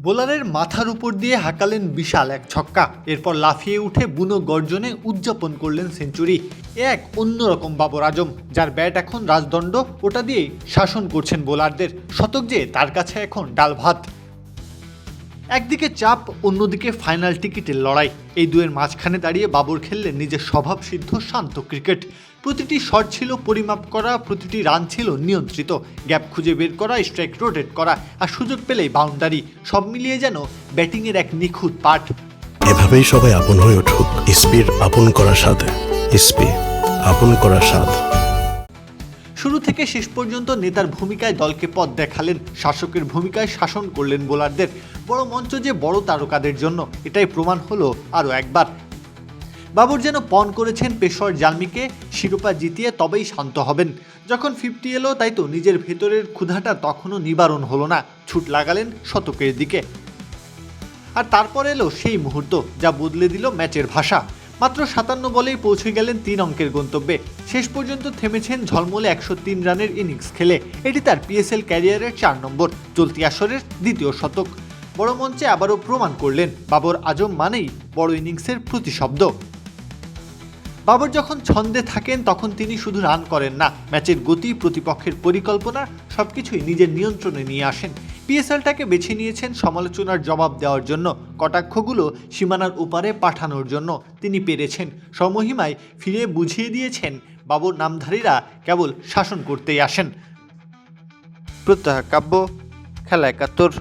বোলারের মাথার উপর দিয়ে হাঁকালেন বিশাল এক ছক্কা, এরপর লাফিয়ে উঠে বুনো গর্জনে উদযাপন করলেন সেঞ্চুরি। এক অন্যরকম বাবর আজম, যার ব্যাট এখন রাজদণ্ড, ওটা দিয়েই শাসন করছেন বোলারদের। শতক যে তার কাছে এখন ডাল ভাত। একদিকে চাপ, অন্যদিকে ফাইনাল টিকিটের লড়াই। এই দুয়ের মাঝখানে দাঁড়িয়ে বাবর খেললেন নিজের স্বভাবসিদ্ধ শান্ত ক্রিকেট। প্রতিটি শট ছিল পরিমাপ করা, প্রতিটি রান ছিল নিয়ন্ত্রিত। গ্যাপ খুঁজে বের করা, স্ট্রাইক রোটেট করা, আর সুযোগ পেলেই বাউন্ডারি। সব মিলিয়ে যেন ব্যাটিংয়ের এক নিখুঁত পাঠ। এভাবেই সবাই আপন হয়ে উঠুক। ইসপির আপন করার সাথে। ইসপি আপন করার স্বাদ। শুরু থেকে শেষ পর্যন্ত নেতার ভূমিকায় দলকে পথ দেখালেন, শাসকের ভূমিকায় শাসন করলেন বোলারদের। বড় মঞ্চ যে বড় তারকাদের জন্য, এটাই প্রমাণ হলো আরও একবার। বাবর যেন পণ করেছেন পেশর জালমিকে শিরোপা জিতিয়ে তবেই শান্ত হবেন। যখন 50 এলো, তাই তো নিজের ভেতরের ক্ষুধাটা তখনও নিবারণ হলো না। ছুট লাগালেন শতকের দিকে। আর তারপর এলো সেই মুহূর্ত যা বদলে দিল ম্যাচের ভাষা। মাত্র 57 বলেই পৌঁছে গেলেন 3 অঙ্কের গন্তব্যে। শেষ পর্যন্ত থেমেছেন ঝলমলে 103 রানের ইনিংস খেলে। এটি তার পিএসএল ক্যারিয়ারের 4 নম্বর, চলতি আসরের দ্বিতীয় শতক। বড় মঞ্চে আবারও প্রমাণ করলেন বাবর আজম মানেই বড় ইনিংসের প্রতিশব্দ। বাবর যখন ছন্দে থাকেন তখন তিনি শুধু রান করেন না, ম্যাচের গতি, প্রতিপক্ষের পরিকল্পনা সবকিছুই নিজের নিয়ন্ত্রণে নিয়ে আসেন। পিএসএলটাকে বেছে নিয়েছেন সমালোচনার জবাব দেওয়ার জন্য, কটাক্ষগুলো সীমানার ওপারে পাঠানোর জন্য। তিনি পেরেছেন, স্বমহিমায় ফিরে বুঝিয়ে দিয়েছেন বাবর নামধারীরা কেবল শাসন করতেই আসেন। প্রত্যহ কাব্য, খেলা 71।